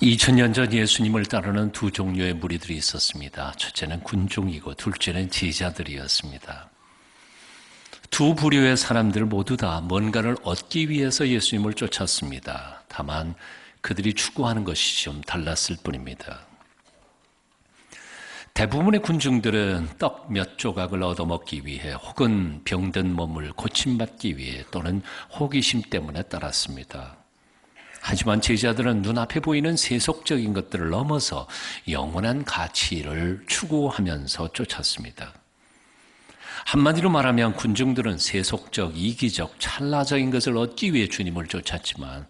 2000년 전 예수님을 따르는 두 종류의 무리들이 있었습니다. 첫째는 군중이고 둘째는 제자들이었습니다. 두 부류의 사람들 모두 다 뭔가를 얻기 위해서 예수님을 쫓았습니다. 다만 그들이 추구하는 것이 좀 달랐을 뿐입니다. 대부분의 군중들은 떡 몇 조각을 얻어먹기 위해 혹은 병든 몸을 고침받기 위해 또는 호기심 때문에 따랐습니다. 하지만 제자들은 눈앞에 보이는 세속적인 것들을 넘어서 영원한 가치를 추구하면서 쫓았습니다. 한마디로 말하면 군중들은 세속적, 이기적, 찰나적인 것을 얻기 위해 주님을 쫓았지만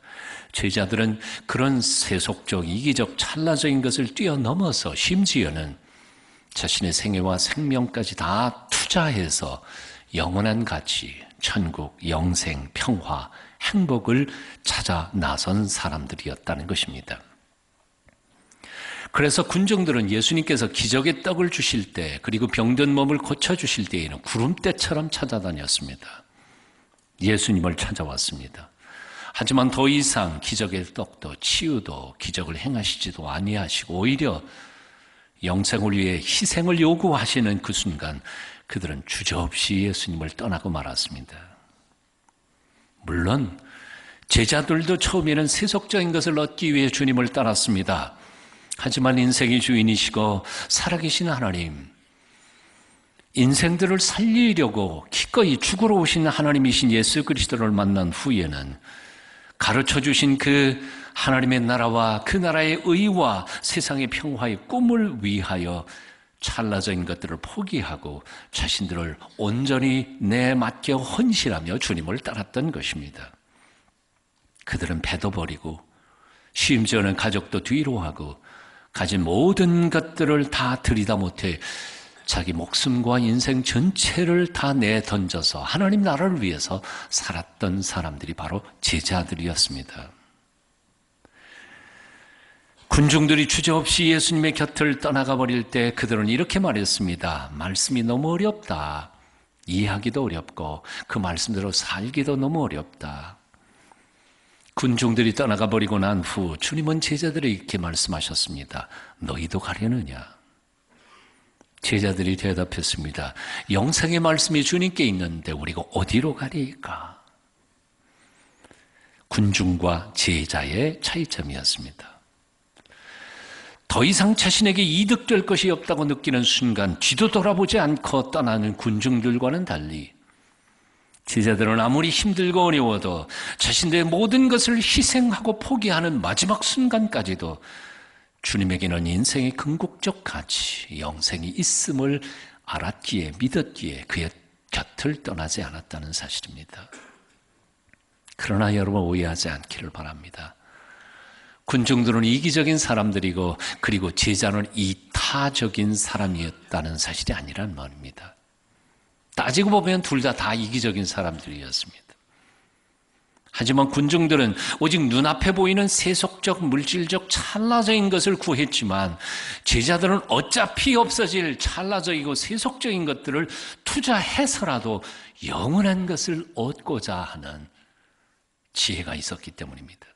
제자들은 그런 세속적, 이기적, 찰나적인 것을 뛰어넘어서 심지어는 자신의 생애와 생명까지 다 투자해서 영원한 가치, 천국, 영생, 평화, 행복을 찾아 나선 사람들이었다는 것입니다. 그래서 군중들은 예수님께서 기적의 떡을 주실 때 그리고 병든 몸을 고쳐주실 때에는 구름대처럼 찾아다녔습니다. 예수님을 찾아왔습니다. 하지만 더 이상 기적의 떡도 치유도 기적을 행하시지도 아니하시고 오히려 영생을 위해 희생을 요구하시는 그 순간 그들은 주저없이 예수님을 떠나고 말았습니다. 물론 제자들도 처음에는 세속적인 것을 얻기 위해 주님을 따랐습니다. 하지만 인생의 주인이시고 살아계신 하나님, 인생들을 살리려고 기꺼이 죽으러 오신 하나님이신 예수 그리스도를 만난 후에는 가르쳐 주신 그 하나님의 나라와 그 나라의 의와 세상의 평화의 꿈을 위하여 찰나적인 것들을 포기하고 자신들을 온전히 내맡겨 헌신하며 주님을 따랐던 것입니다. 그들은 배도 버리고 심지어는 가족도 뒤로 하고 가진 모든 것들을 다 들이다 못해 자기 목숨과 인생 전체를 다 내던져서 하나님 나라를 위해서 살았던 사람들이 바로 제자들이었습니다. 군중들이 주저없이 예수님의 곁을 떠나가 버릴 때 그들은 이렇게 말했습니다. 말씀이 너무 어렵다. 이해하기도 어렵고 그 말씀대로 살기도 너무 어렵다. 군중들이 떠나가 버리고 난 후 주님은 제자들에게 이렇게 말씀하셨습니다. 너희도 가려느냐? 제자들이 대답했습니다. 영생의 말씀이 주님께 있는데 우리가 어디로 가리까? 군중과 제자의 차이점이었습니다. 더 이상 자신에게 이득될 것이 없다고 느끼는 순간 뒤도 돌아보지 않고 떠나는 군중들과는 달리 제자들은 아무리 힘들고 어려워도 자신들의 모든 것을 희생하고 포기하는 마지막 순간까지도 주님에게는 인생의 궁극적 가치, 영생이 있음을 알았기에 믿었기에 그의 곁을 떠나지 않았다는 사실입니다. 그러나 여러분 오해하지 않기를 바랍니다. 군중들은 이기적인 사람들이고 그리고 제자는 이타적인 사람이었다는 사실이 아니란 말입니다. 따지고 보면 둘 다 이기적인 사람들이었습니다. 하지만 군중들은 오직 눈앞에 보이는 세속적, 물질적, 찰나적인 것을 구했지만 제자들은 어차피 없어질 찰나적이고 세속적인 것들을 투자해서라도 영원한 것을 얻고자 하는 지혜가 있었기 때문입니다.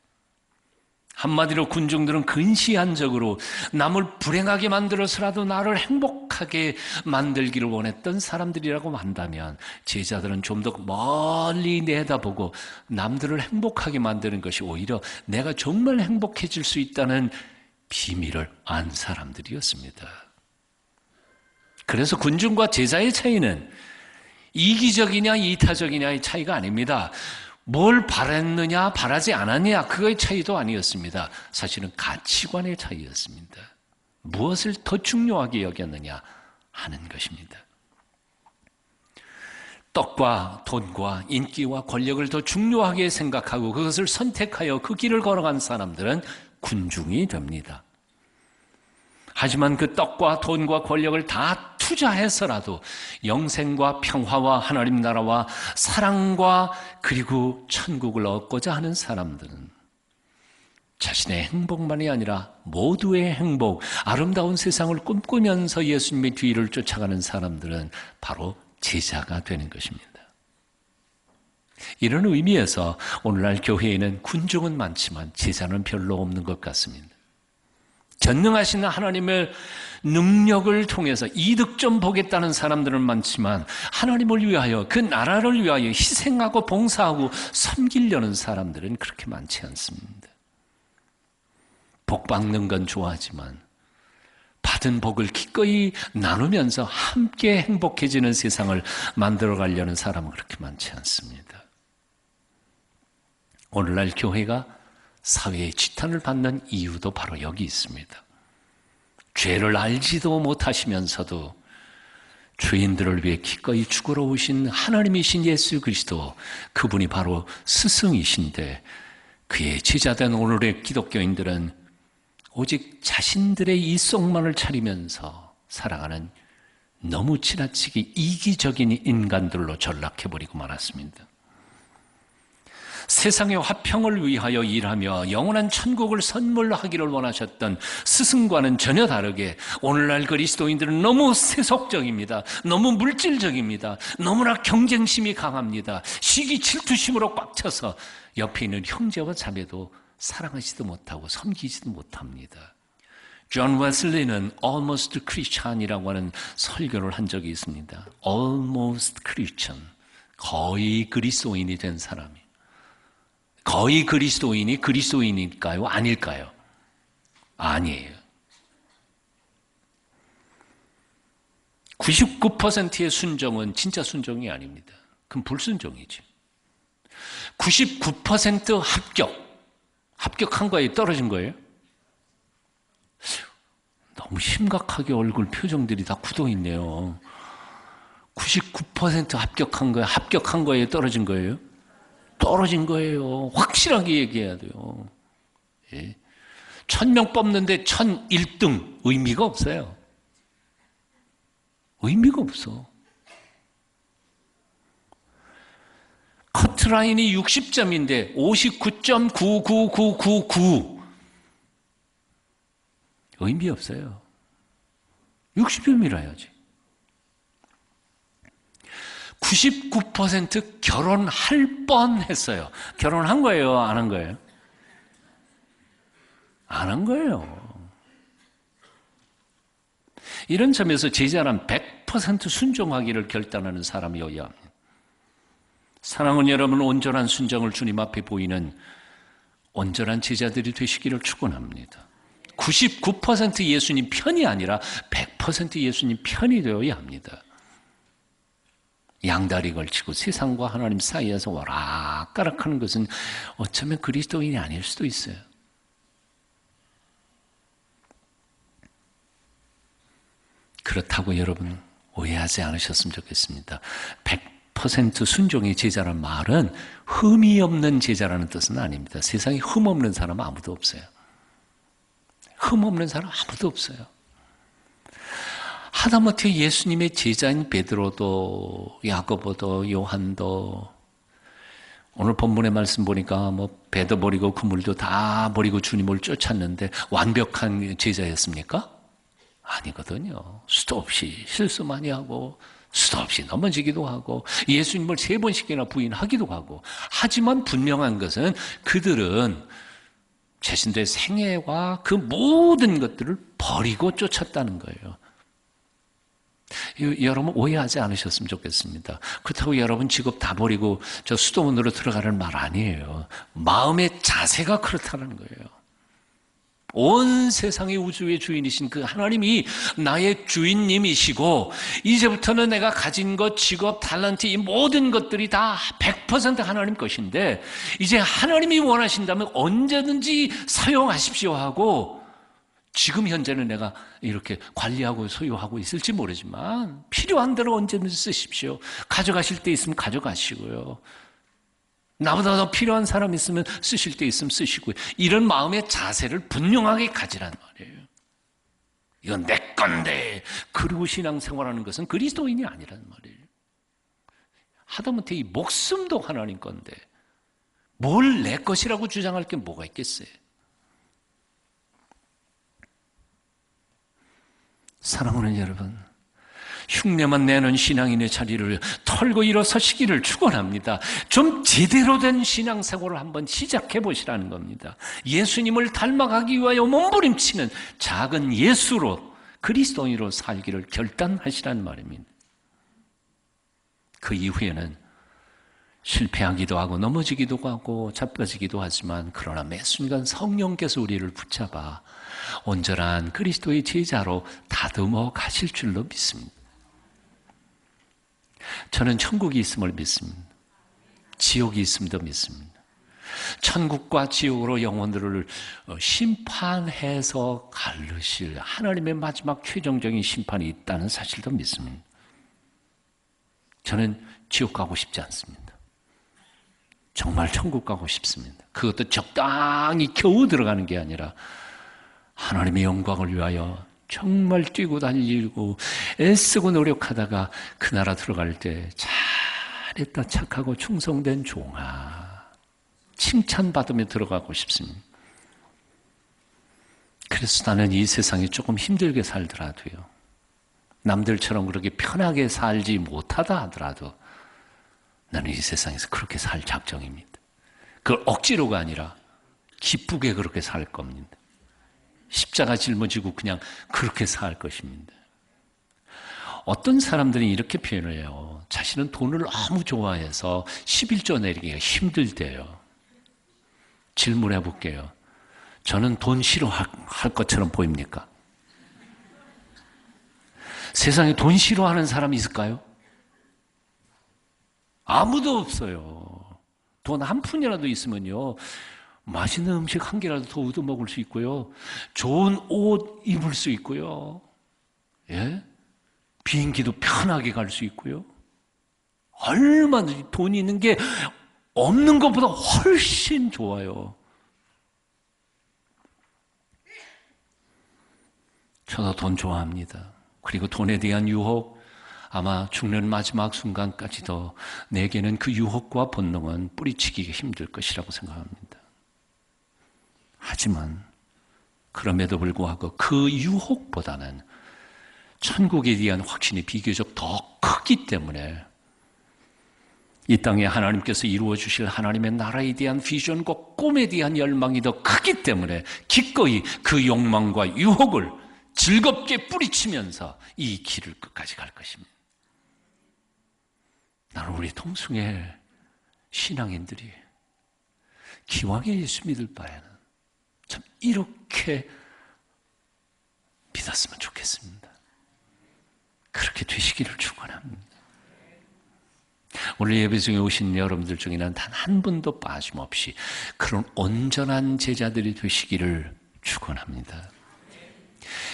한마디로 군중들은 근시안적으로 남을 불행하게 만들어서라도 나를 행복하게 만들기를 원했던 사람들이라고 한다면 제자들은 좀 더 멀리 내다보고 남들을 행복하게 만드는 것이 오히려 내가 정말 행복해질 수 있다는 비밀을 안 사람들이었습니다. 그래서 군중과 제자의 차이는 이기적이냐 이타적이냐의 차이가 아닙니다. 뭘 바랐느냐 바라지 않았느냐 그거의 차이도 아니었습니다. 사실은 가치관의 차이였습니다. 무엇을 더 중요하게 여겼느냐 하는 것입니다. 떡과 돈과 인기와 권력을 더 중요하게 생각하고 그것을 선택하여 그 길을 걸어간 사람들은 군중이 됩니다. 하지만 그 떡과 돈과 권력을 다 투자해서라도 영생과 평화와 하나님 나라와 사랑과 그리고 천국을 얻고자 하는 사람들은 자신의 행복만이 아니라 모두의 행복, 아름다운 세상을 꿈꾸면서 예수님의 뒤를 쫓아가는 사람들은 바로 제자가 되는 것입니다. 이런 의미에서 오늘날 교회에는 군중은 많지만 제자는 별로 없는 것 같습니다. 전능하신 하나님의 능력을 통해서 이득 좀 보겠다는 사람들은 많지만 하나님을 위하여 그 나라를 위하여 희생하고 봉사하고 섬기려는 사람들은 그렇게 많지 않습니다. 복 받는 건 좋아하지만 받은 복을 기꺼이 나누면서 함께 행복해지는 세상을 만들어가려는 사람은 그렇게 많지 않습니다. 오늘날 교회가 사회의 지탄을 받는 이유도 바로 여기 있습니다. 죄를 알지도 못하시면서도 죄인들을 위해 기꺼이 죽으러 오신 하나님이신 예수 그리스도, 그분이 바로 스승이신데 그의 제자된 오늘의 기독교인들은 오직 자신들의 이속만을 차리면서 살아가는 너무 지나치게 이기적인 인간들로 전락해버리고 말았습니다. 세상의 화평을 위하여 일하며 영원한 천국을 선물하기를 원하셨던 스승과는 전혀 다르게 오늘날 그리스도인들은 너무 세속적입니다. 너무 물질적입니다. 너무나 경쟁심이 강합니다. 시기 질투심으로 꽉 차서 옆에 있는 형제와 자매도 사랑하지도 못하고 섬기지도 못합니다. 존 웨슬리는 almost Christian이라고 하는 설교를 한 적이 있습니다. almost Christian, 거의 그리스도인이 된 사람이. 거의 그리스도인이 그리스도인일까요? 아닐까요? 아니에요. 99%의 순종은 진짜 순종이 아닙니다. 그건 불순종이죠. 99% 합격한 거에 떨어진 거예요? 너무 심각하게 얼굴 표정들이 다 굳어있네요. 99% 합격한 거에 떨어진 거예요? 떨어진 거예요. 확실하게 얘기해야 돼요. 예. 1000명 뽑는데 1001등 의미가 없어요. 의미가 없어. 커트라인이 60점인데 59.99999 의미 없어요. 60점이라야지. 99% 결혼할 뻔했어요. 결혼한 거예요? 안 한 거예요? 안 한 거예요. 이런 점에서 제자란 100% 순종하기를 결단하는 사람이어야 합니다. 사랑하는 여러분, 온전한 순종을 주님 앞에 보이는 온전한 제자들이 되시기를 축원합니다. 99% 예수님 편이 아니라 100% 예수님 편이 되어야 합니다. 양다리 걸치고 세상과 하나님 사이에서 오락가락하는 것은 어쩌면 그리스도인이 아닐 수도 있어요. 그렇다고 여러분 오해하지 않으셨으면 좋겠습니다. 100% 순종의 제자란 말은 흠이 없는 제자라는 뜻은 아닙니다. 세상에 흠 없는 사람 아무도 없어요. 흠 없는 사람 아무도 없어요. 하다못해 예수님의 제자인 베드로도 야고보도 요한도 오늘 본문의 말씀 보니까 배도 버리고 그물도 다 버리고 주님을 쫓았는데 완벽한 제자였습니까? 아니거든요. 수도 없이 실수 많이 하고 수도 없이 넘어지기도 하고 예수님을 3번씩이나 부인하기도 하고, 하지만 분명한 것은 그들은 자신들의 생애와 그 모든 것들을 버리고 쫓았다는 거예요. 여러분 오해하지 않으셨으면 좋겠습니다. 그렇다고 여러분 직업 다 버리고 저 수도원으로 들어가는 말 아니에요. 마음의 자세가 그렇다는 거예요. 온 세상의 우주의 주인이신 그 하나님이 나의 주인님이시고 이제부터는 내가 가진 것, 직업, 탤런트 이 모든 것들이 다 100% 하나님 것인데 이제 하나님이 원하신다면 언제든지 사용하십시오 하고, 지금 현재는 내가 이렇게 관리하고 소유하고 있을지 모르지만 필요한 대로 언제든지 쓰십시오. 가져가실 때 있으면 가져가시고요. 나보다 더 필요한 사람 있으면 쓰실 때 있으면 쓰시고요. 이런 마음의 자세를 분명하게 가지란 말이에요. 이건 내 건데 그리고 신앙생활하는 것은 그리스도인이 아니란 말이에요. 하다못해 이 목숨도 하나님 건데 뭘 내 것이라고 주장할 게 뭐가 있겠어요. 사랑하는 여러분, 흉내만 내는 신앙인의 자리를 털고 일어서시기를 축원합니다. 좀 제대로 된 신앙생활을 한번 시작해 보시라는 겁니다. 예수님을 닮아가기 위하여 몸부림치는 작은 예수로, 그리스도인으로 살기를 결단하시라는 말입니다. 그 이후에는 실패하기도 하고 넘어지기도 하고 자빠지기도 하지만, 그러나 매 순간 성령께서 우리를 붙잡아 온전한 그리스도의 제자로 다듬어 가실 줄로 믿습니다. 저는 천국이 있음을 믿습니다. 지옥이 있음도 믿습니다. 천국과 지옥으로 영혼들을 심판해서 가르실 하나님의 마지막 최종적인 심판이 있다는 사실도 믿습니다. 저는 지옥 가고 싶지 않습니다. 정말 천국 가고 싶습니다. 그것도 적당히 겨우 들어가는 게 아니라 하나님의 영광을 위하여 정말 뛰고 다니고 애쓰고 노력하다가 그 나라 들어갈 때 잘했다, 착하고 충성된 종아, 칭찬받으며 들어가고 싶습니다. 그래서 나는 이 세상에 조금 힘들게 살더라도요, 남들처럼 그렇게 편하게 살지 못하다 하더라도 나는 이 세상에서 그렇게 살 작정입니다. 그걸 억지로가 아니라 기쁘게 그렇게 살 겁니다. 십자가 짊어지고 그냥 그렇게 살 것입니다. 어떤 사람들이 이렇게 표현을 해요. 자신은 돈을 너무 좋아해서 11조 내리기가 힘들대요. 질문해 볼게요. 저는 돈 싫어할 것처럼 보입니까? 세상에 돈 싫어하는 사람이 있을까요? 아무도 없어요. 돈 한 푼이라도 있으면요, 맛있는 음식 한 개라도 더 얻어 먹을 수 있고요, 좋은 옷 입을 수 있고요, 예? 비행기도 편하게 갈 수 있고요, 얼마든지 돈이 있는 게 없는 것보다 훨씬 좋아요. 저도 돈 좋아합니다. 그리고 돈에 대한 유혹, 아마 죽는 마지막 순간까지도 내게는 그 유혹과 본능은 뿌리치기가 힘들 것이라고 생각합니다. 하지만 그럼에도 불구하고 그 유혹보다는 천국에 대한 확신이 비교적 더 크기 때문에 이 땅에 하나님께서 이루어 주실 하나님의 나라에 대한 비전과 꿈에 대한 열망이 더 크기 때문에 기꺼이 그 욕망과 유혹을 즐겁게 뿌리치면서 이 길을 끝까지 갈 것입니다. 나는 우리 통성의 신앙인들이 기왕에 예수 믿을 바에는 참 이렇게 믿었으면 좋겠습니다. 그렇게 되시기를 축원합니다. 오늘 예배 중에 오신 여러분들 중에는 단 한 분도 빠짐없이 그런 온전한 제자들이 되시기를 축원합니다.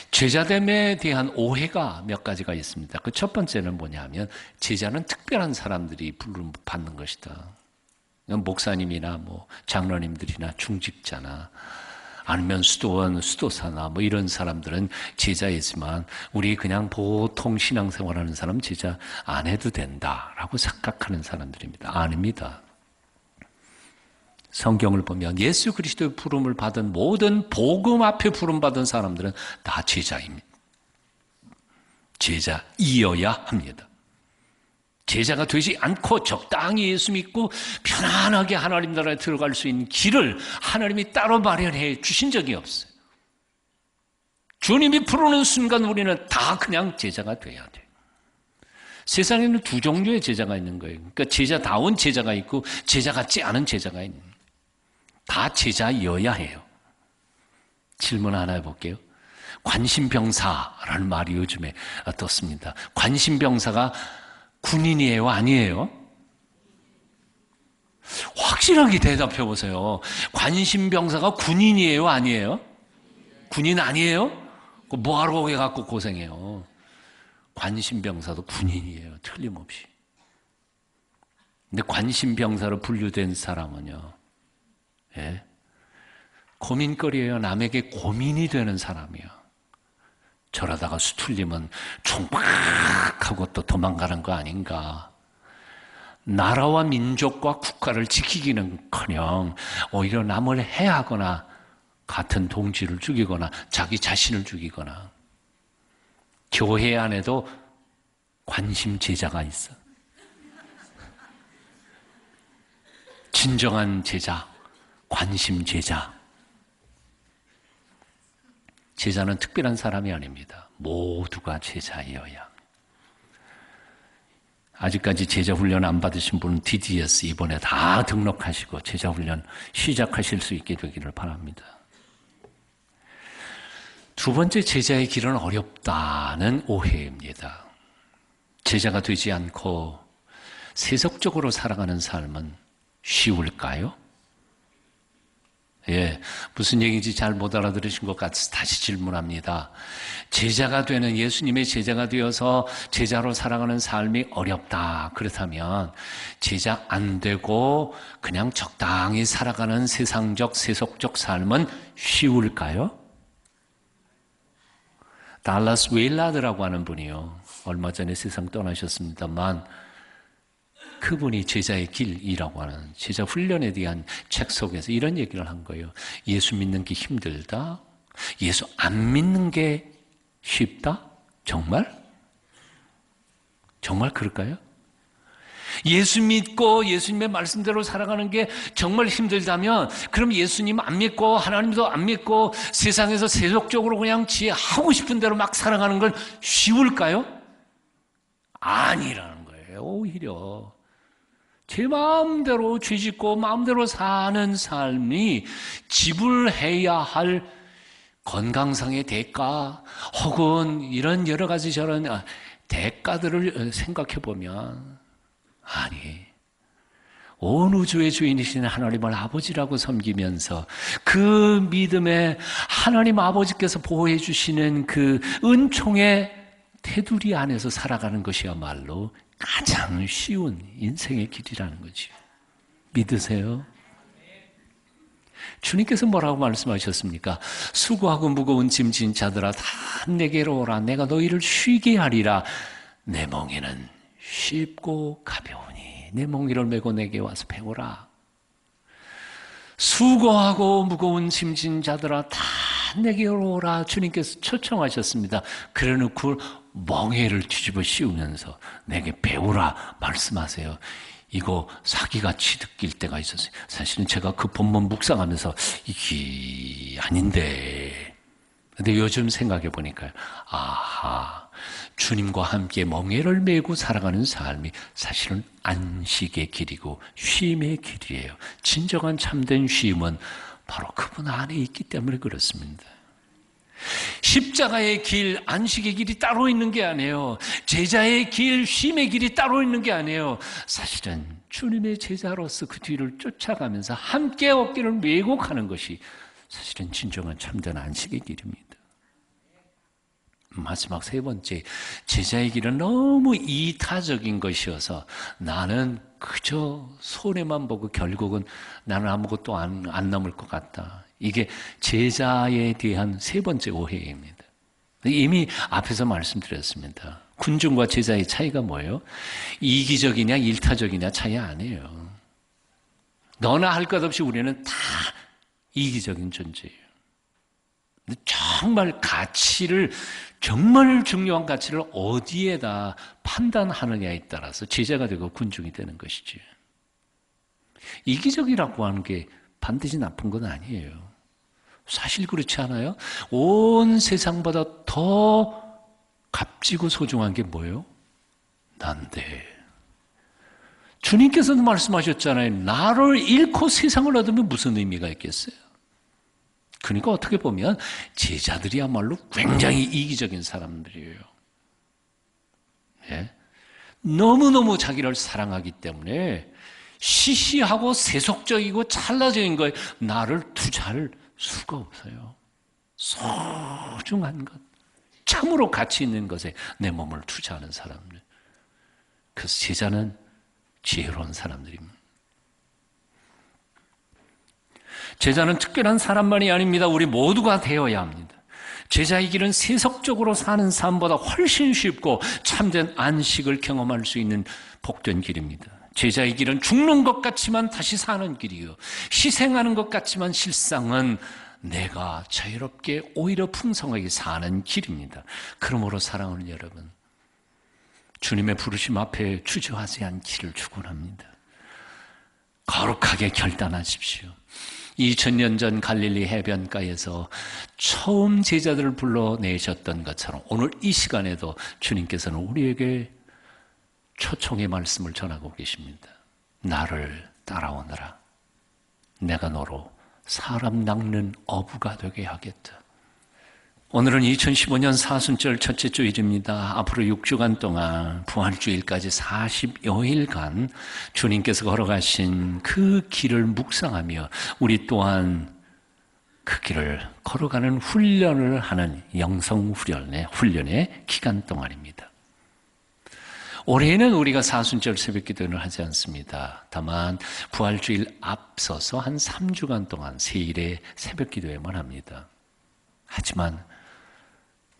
제자됨에 대한 오해가 몇 가지가 있습니다. 그 첫 번째는 뭐냐면, 제자는 특별한 사람들이 부름 받는 것이다. 목사님이나 장로님들이나 중직자나 아니면 수도원, 수도사나 이런 사람들은 제자이지만 우리 그냥 보통 신앙생활하는 사람 제자 안 해도 된다라고 생각하는 사람들입니다. 아닙니다. 성경을 보면 예수 그리스도의 부름을 받은 모든 복음 앞에 부름받은 사람들은 다 제자입니다. 제자이어야 합니다. 제자가 되지 않고 적당히 예수 믿고 편안하게 하나님 나라에 들어갈 수 있는 길을 하나님이 따로 마련해 주신 적이 없어요. 주님이 부르는 순간 우리는 다 그냥 제자가 돼야 돼요. 세상에는 두 종류의 제자가 있는 거예요. 그러니까 제자다운 제자가 있고 제자 같지 않은 제자가 있는 거예요. 다 제자여야 해요. 질문 하나 해볼게요. 관심병사라는 말이 요즘에 떴습니다. 관심병사가 군인이에요? 아니에요? 확실하게 대답해 보세요. 관심병사가 군인이에요? 아니에요? 군인 아니에요? 뭐하러 해갖고 고생해요. 관심병사도 군인이에요. 틀림없이. 근데 관심병사로 분류된 사람은요, 예? 고민거리예요. 남에게 고민이 되는 사람이요. 저러다가 수틀리면 총박하고 또 도망가는 거 아닌가. 나라와 민족과 국가를 지키기는커녕 오히려 남을 해하거나 같은 동지를 죽이거나 자기 자신을 죽이거나, 교회 안에도 관심 제자가 있어. 진정한 제자, 관심 제자. 제자는 특별한 사람이 아닙니다. 모두가 제자이어야. 아직까지 제자 훈련 안 받으신 분은 DDS 이번에 다 등록하시고 제자 훈련 시작하실 수 있게 되기를 바랍니다. 두 번째, 제자의 길은 어렵다는 오해입니다. 제자가 되지 않고 세속적으로 살아가는 삶은 쉬울까요? 무슨 얘기인지 잘 못 알아들으신 것 같아서 다시 질문합니다. 제자가 되는, 예수님의 제자가 되어서 제자로 살아가는 삶이 어렵다. 그렇다면 제자 안 되고 그냥 적당히 살아가는 세상적, 세속적 삶은 쉬울까요? 달라스 웨일라드라고 하는 분이요, 얼마 전에 세상 떠나셨습니다만, 그분이 제자의 길이라고 하는 제자 훈련에 대한 책 속에서 이런 얘기를 한 거예요. 예수 믿는 게 힘들다? 예수 안 믿는 게 쉽다? 정말? 정말 그럴까요? 예수 믿고 예수님의 말씀대로 살아가는 게 정말 힘들다면, 그럼 예수님 안 믿고 하나님도 안 믿고 세상에서 세속적으로 그냥 지 하고 싶은 대로 막 살아가는 건 쉬울까요? 아니라는 거예요. 오히려 제 마음대로 죄짓고 마음대로 사는 삶이 지불해야 할 건강상의 대가, 혹은 이런 여러 가지 저런 대가들을 생각해 보면, 아니, 온 우주의 주인이신 하나님을 아버지라고 섬기면서 그 믿음에 하나님 아버지께서 보호해 주시는 그 은총의 테두리 안에서 살아가는 것이야말로 가장 쉬운 인생의 길이라는 거죠. 믿으세요? 주님께서 뭐라고 말씀하셨습니까? 수고하고 무거운 짐진 자들아 다 내게로 오라. 내가 너희를 쉬게 하리라. 내 멍에는 쉽고 가벼우니 내 멍에를 메고 내게 와서 배우라. 수고하고 무거운 짐진 자들아 다 내게로 오라. 주님께서 초청하셨습니다. 그래놓고 멍에를 뒤집어 씌우면서 내게 배우라 말씀하세요. 이거 사기같이 느낄 때가 있었어요. 사실은 제가 그 본문 묵상하면서 이게 아닌데, 근데 요즘 생각해 보니까요, 아하, 주님과 함께 멍에를 메고 살아가는 삶이 사실은 안식의 길이고 쉼의 길이에요. 진정한 참된 쉼은 바로 그분 안에 있기 때문에 그렇습니다. 십자가의 길, 안식의 길이 따로 있는 게 아니에요. 제자의 길, 쉼의 길이 따로 있는 게 아니에요. 사실은 주님의 제자로서 그 뒤를 쫓아가면서 함께 어깨를 메고 가는 것이 사실은 진정한 참된 안식의 길입니다. 마지막 세 번째, 제자의 길은 너무 이타적인 것이어서 나는 그저 손해만 보고 결국은 나는 아무것도 안 남을 것 같다. 이게 제자에 대한 세 번째 오해입니다. 이미 앞에서 말씀드렸습니다. 군중과 제자의 차이가 뭐예요? 이기적이냐 일타적이냐 차이 아니에요. 너나 할 것 없이 우리는 다 이기적인 존재예요. 정말 가치를, 정말 중요한 가치를 어디에다 판단하느냐에 따라서 제자가 되고 군중이 되는 것이지. 이기적이라고 하는 게 반드시 나쁜 건 아니에요. 사실 그렇지 않아요? 온 세상보다 더 값지고 소중한 게 뭐예요? 난데. 주님께서도 말씀하셨잖아요. 나를 잃고 세상을 얻으면 무슨 의미가 있겠어요? 그러니까 어떻게 보면 제자들이야말로 굉장히 이기적인 사람들이에요. 예? 너무너무 자기를 사랑하기 때문에 시시하고 세속적이고 찰나적인 거에 나를 투자할 수가 없어요. 소중한 것, 참으로 가치 있는 것에 내 몸을 투자하는 사람들. 그래서 제자는 지혜로운 사람들입니다. 제자는 특별한 사람만이 아닙니다. 우리 모두가 되어야 합니다. 제자의 길은 세속적으로 사는 삶보다 훨씬 쉽고 참된 안식을 경험할 수 있는 복된 길입니다. 제자의 길은 죽는 것 같지만 다시 사는 길이요, 희생하는 것 같지만 실상은 내가 자유롭게 오히려 풍성하게 사는 길입니다. 그러므로 사랑하는 여러분, 주님의 부르심 앞에 주저하지 않기를 축원합니다. 거룩하게 결단하십시오. 2000년 전 갈릴리 해변가에서 처음 제자들을 불러내셨던 것처럼 오늘 이 시간에도 주님께서는 우리에게 초청의 말씀을 전하고 계십니다. 나를 따라오너라. 내가 너로 사람 낚는 어부가 되게 하겠다. 오늘은 2015년 사순절 첫째 주일입니다. 앞으로 6주간 동안 부활주일까지 40여일간 주님께서 걸어가신 그 길을 묵상하며 우리 또한 그 길을 걸어가는 훈련을 하는 영성훈련의 기간 동안입니다. 올해는 우리가 사순절 새벽기도를 하지 않습니다. 다만 부활주일 앞서서 한 3주간 동안 세일의 새벽기도에만 합니다. 하지만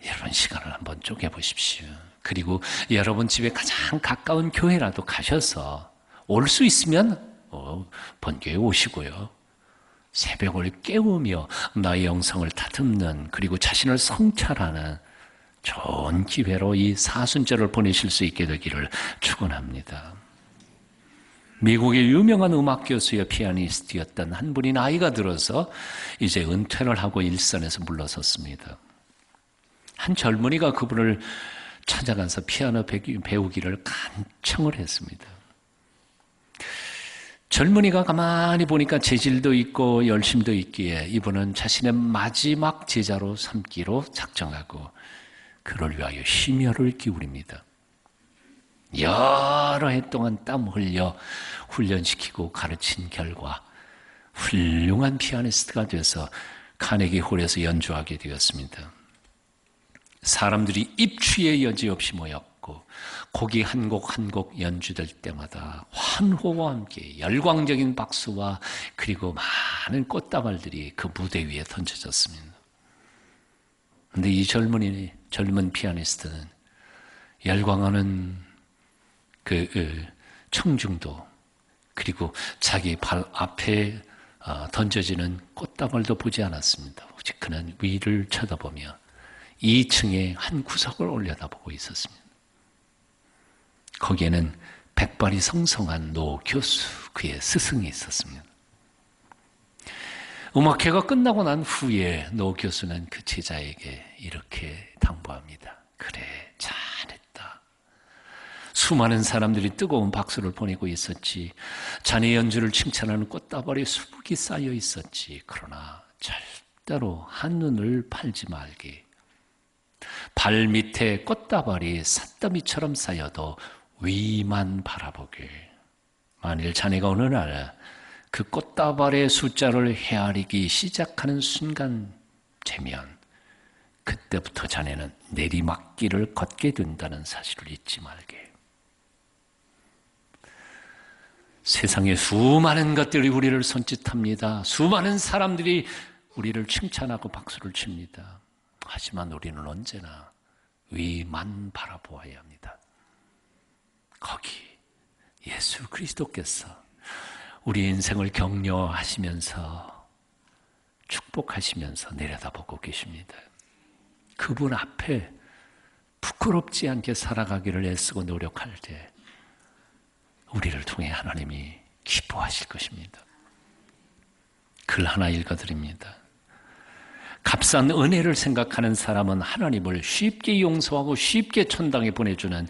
여러분 시간을 한번 쪼개보십시오. 그리고 여러분 집에 가장 가까운 교회라도 가셔서 올 수 있으면 본교에 오시고요. 새벽을 깨우며 나의 영성을 다듬는 그리고 자신을 성찰하는 좋은 기회로 이 사순절을 보내실 수 있게 되기를 축원합니다. 미국의 유명한 음악 교수여 피아니스트였던 한 분이 나이가 들어서 이제 은퇴를 하고 일선에서 물러섰습니다. 한 젊은이가 그분을 찾아가서 피아노 배우기를 간청을 했습니다. 젊은이가 가만히 보니까 재질도 있고 열심도 있기에 이분은 자신의 마지막 제자로 삼기로 작정하고 그를 위하여 심혈을 기울입니다. 여러 해 동안 땀 흘려 훈련시키고 가르친 결과 훌륭한 피아니스트가 돼서 카네기 홀에서 연주하게 되었습니다. 사람들이 입추의 여지없이 모였고 곡이 한 곡 한 곡 연주될 때마다 환호와 함께 열광적인 박수와 그리고 많은 꽃다발들이 그 무대 위에 던져졌습니다. 그런데 이 젊은 피아니스트는 열광하는 그 청중도 그리고 자기 발 앞에 던져지는 꽃다발도 보지 않았습니다. 오직 그는 위를 쳐다보며 2층의 한 구석을 올려다보고 있었습니다. 거기에는 백발이 성성한 노 교수, 그의 스승이 있었습니다. 음악회가 끝나고 난 후에 노 교수는 그 제자에게 이렇게 당부합니다. 그래, 잘했다. 수많은 사람들이 뜨거운 박수를 보내고 있었지. 자네 연주를 칭찬하는 꽃다발에 수북이 쌓여 있었지. 그러나 절대로 한눈을 팔지 말게. 발 밑에 꽃다발이 삿더미처럼 쌓여도 위만 바라보게. 만일 자네가 어느 날 그 꽃다발의 숫자를 헤아리기 시작하는 순간쯤이면 그때부터 자네는 내리막길을 걷게 된다는 사실을 잊지 말게. 세상에 수많은 것들이 우리를 손짓합니다. 수많은 사람들이 우리를 칭찬하고 박수를 칩니다. 하지만 우리는 언제나 위만 바라보아야 합니다. 거기 예수 그리스도께서 우리 인생을 격려하시면서 축복하시면서 내려다보고 계십니다. 그분 앞에 부끄럽지 않게 살아가기를 애쓰고 노력할 때 우리를 통해 하나님이 기뻐하실 것입니다. 글 하나 읽어드립니다. 값싼 은혜를 생각하는 사람은 하나님을 쉽게 용서하고 쉽게 천당에 보내주는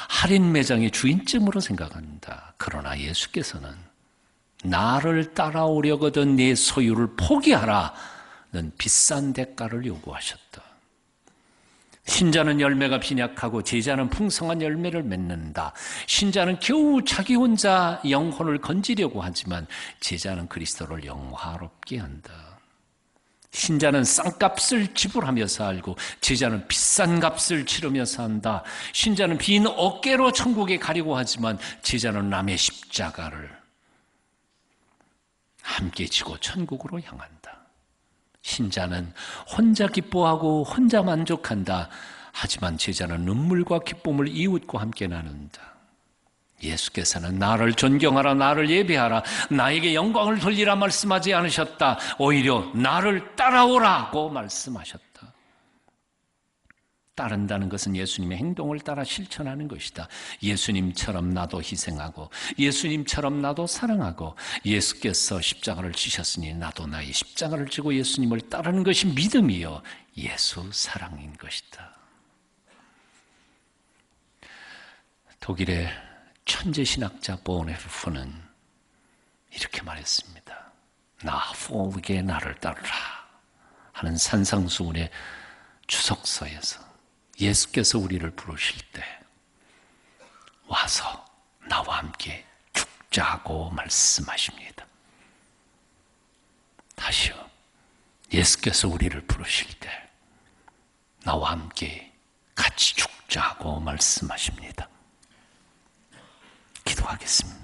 할인 매장의 주인쯤으로 생각한다. 그러나 예수께서는 나를 따라오려거든 네 소유를 포기하라는 비싼 대가를 요구하셨다. 신자는 열매가 빈약하고 제자는 풍성한 열매를 맺는다. 신자는 겨우 자기 혼자 영혼을 건지려고 하지만 제자는 그리스도를 영화롭게 한다. 신자는 싼값을 지불하며 살고 제자는 비싼 값을 치르며 산다. 신자는 빈 어깨로 천국에 가려고 하지만 제자는 남의 십자가를 함께 지고 천국으로 향한다. 신자는 혼자 기뻐하고 혼자 만족한다. 하지만 제자는 눈물과 기쁨을 이웃과 함께 나눈다. 예수께서는 나를 존경하라, 나를 예배하라, 나에게 영광을 돌리라 말씀하지 않으셨다. 오히려 나를 따라오라고 말씀하셨다. 따른다는 것은 예수님의 행동을 따라 실천하는 것이다. 예수님처럼 나도 희생하고 예수님처럼 나도 사랑하고 예수께서 십자가를 지셨으니 나도 나의 십자가를 지고 예수님을 따르는 것이 믿음이요 예수 사랑인 것이다. 독일의 천재 신학자 보네르프는 이렇게 말했습니다. 나 포울에게 나를 따르라 하는 산상수훈의 주석서에서 예수께서 우리를 부르실 때 와서 나와 함께 죽자고 말씀하십니다. 다시요. 예수께서 우리를 부르실 때 나와 함께 같이 죽자고 말씀하십니다. 기도하겠습니다.